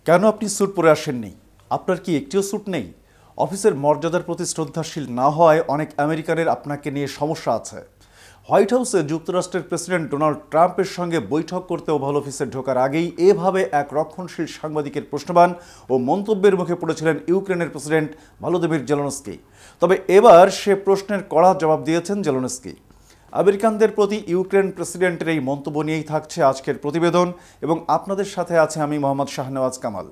কেন আপনি স্যুট পরে আসেননি? আপনার কি একটিও স্যুট নেই? অফিসের মর্যাদার প্রতি শ্রদ্ধাশীল না হওয়ায় অনেক আমেরিকানের আপনাকে নিয়ে সমস্যা আছে। হোয়াইট হাউসে যুক্তরাষ্ট্রের প্রেসিডেন্ট ডোনাল্ড ট্রাম্পের সঙ্গে বৈঠক করতে ওভাল অফিসে ঢোকার আগেই এভাবে এক রক্ষণশীল সাংবাদিকের প্রশ্নবাণ ও মন্তব্যের মুখে পড়েছিলেন ইউক্রেনের প্রেসিডেন্ট ভলোদিমির জেলেনস্কি। তবে এবার সে প্রশ্নের কড়া জবাব দিয়েছেন জেলেনস্কি। আমেরিকানদের প্রতি ইউক্রেন প্রেসিডেন্টের এই মন্তব্য নিয়েই থাকছে আজকের প্রতিবেদন এবং আপনাদের সাথে আছে আমি মোহাম্মদ শাহনেওয়াজ কামাল।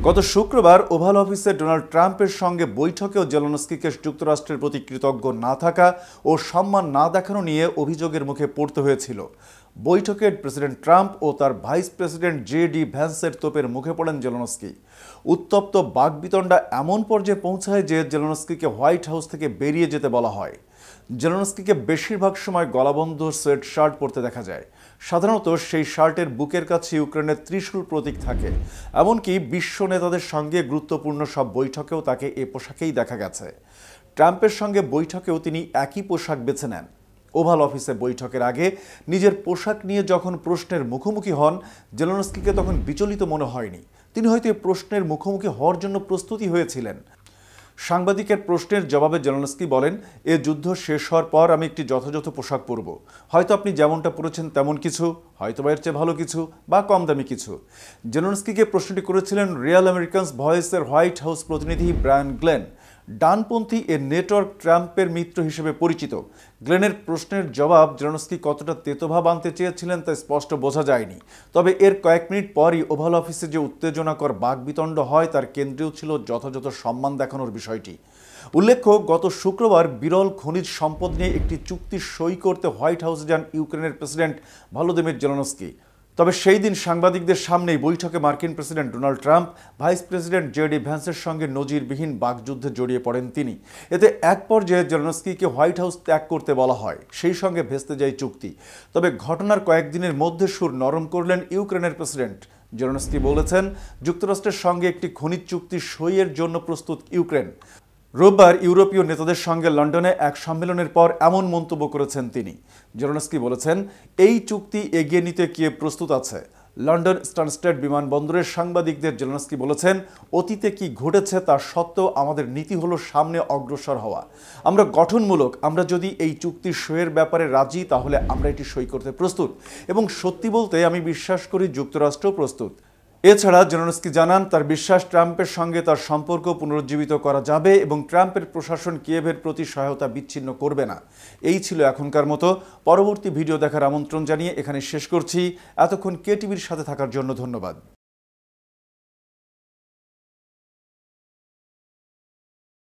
গত শুক্রবার ওভাল অফিসে ডোনাল্ড ট্রাম্পের সঙ্গে বৈঠকেও জেলেনস্কিকে যুক্তরাষ্ট্রের প্রতি কৃতজ্ঞ না থাকা ও সম্মান না দেখানো নিয়ে অভিযোগের মুখে পড়তে হয়েছিল। বৈঠকে প্রেসিডেন্ট ট্রাম্প ও তার ভাইস প্রেসিডেন্ট জে.ডি. ভ্যান্সের তোপের মুখে পড়েন জেলেনস্কি। উত্তপ্ত বাকবিতণ্ডা এমন পর্যায়ে পৌঁছায় যে জেলেনস্কিকে হোয়াইট হাউস থেকে বেরিয়ে যেতে বলা হয়। জেলেনস্কিকে বেশিরভাগ সময় গলাবন্ধ সোয়েট শার্ট পরতে দেখা যায়। সাধারণত সেই শার্টের বুকের কাছে ইউক্রেনের ত্রিশূল প্রতীক থাকে। এমনকি বিশ্ব নেতাদের সঙ্গে গুরুত্বপূর্ণ সব বৈঠকেও তাকে এ পোশাকেই দেখা গেছে। ট্রাম্পের সঙ্গে বৈঠকেও তিনি একই পোশাক বেছে নেন। ওভাল অফিসে বৈঠকের আগে নিজের পোশাক নিয়ে যখন প্রশ্নের মুখোমুখি হন, জেলেনস্কিকে তখন বিচলিত মনে হয়নি। তিনি হয়তো এই প্রশ্নের মুখোমুখি হওয়ার জন্য প্রস্তুতি হয়েছিলেন। সাংবাদিকের প্রশ্নের জবাবে জেলেনস্কি বলেন, এ যুদ্ধ শেষ হওয়ার পর আমি একটি যথাযথ পোশাক পরব। হয়তো আপনি যেমনটা পরেছেন তেমন কিছু, হয়তো বা এর চেয়ে ভালো কিছু বা কম দামি কিছু। জেলেনস্কিকে প্রশ্নটি করেছিলেন রিয়াল আমেরিকানস ভয়েসের হোয়াইট হাউস প্রতিনিধি ব্রায়ান গ্লেন। ডানপন্থী এ নেটওয়ার্ক ট্রাম্পের মিত্র হিসেবে পরিচিত। গ্লেনের প্রশ্নের জবাব জেলেনস্কি কতটা তেতোভাব আনতে চেয়েছিলেন তা স্পষ্ট বোঝা যায়নি। তবে এর কয়েক মিনিট পরই ওভাল অফিসে যে উত্তেজনাকর বাকবিতণ্ড হয় তার কেন্দ্রেও ছিল যথাযথ সম্মান দেখানোর বিষয়টি। উল্লেখ্য, গত শুক্রবার বিরল খনিজ সম্পদ নিয়ে একটি চুক্তি সই করতে হোয়াইট হাউসে যান ইউক্রেনের প্রেসিডেন্ট ভলোদিমির জেলেনস্কি। তবে সেই দিন সাংবাদিকদের সামনেই বৈঠকে মার্কিন president Donald Trump, vice president JD. ভ্যান্সের সঙ্গে নজিরবিহীন বাকযুদ্ধে জড়িয়ে পড়েন তিনি। এতে এক পর্যায়ে জেলেনস্কিকে হোয়াইট হাউস ত্যাগ করতে বলা হয়, সেই সঙ্গে ভেস্তে যায় চুক্তি। তবে ঘটনার কয়েকদিনের মধ্যে সুর নরম করলেন ইউক্রেনের প্রেসিডেন্ট। জেলেনস্কি বলেছেন, যুক্তরাষ্ট্রের সঙ্গে একটি খনিজ চুক্তি সইয়ের জন্য প্রস্তুত ইউক্রেন। রোববার ইউরোপীয় নেতাদের সঙ্গে লন্ডনে এক সম্মেলনের পর এমন মন্তব্য করেছেন তিনি। জেলেনস্কি বলেছেন, এই চুক্তি এগিয়ে নিতে কিয়েভ প্রস্তুত আছে। লন্ডন স্টানস্টেড বিমানবন্দরের সাংবাদিকদের জেলেনস্কি বলেছেন, অতীতে কি ঘটেছে তা সত্ত্বেও আমাদের নীতি হলো সামনে অগ্রসর হওয়া। আমরা গঠনমূলক, আমরা যদি এই চুক্তি সইয়ের ব্যাপারে রাজি তাহলে আমরা এটি সই করতে প্রস্তুত এবং সত্যি বলতে আমি বিশ্বাস করি যুক্তরাষ্ট্র প্রস্তুত। এছাড়া জেলেনস্কি জানান, তার বিশ্বাস ট্রাম্পের সঙ্গে তার সম্পর্ক পুনরুজ্জীবিত করা যাবে এবং ট্রাম্পের প্রশাসন কিয়েভের প্রতি সহায়তা বিচ্ছিন্ন করবে না। এই ছিল এখনকার মতো। পরবর্তী ভিডিও দেখার আমন্ত্রণ জানিয়ে এখানে শেষ করছি। এতক্ষণ কেটিভির সাথে থাকার জন্য ধন্যবাদ।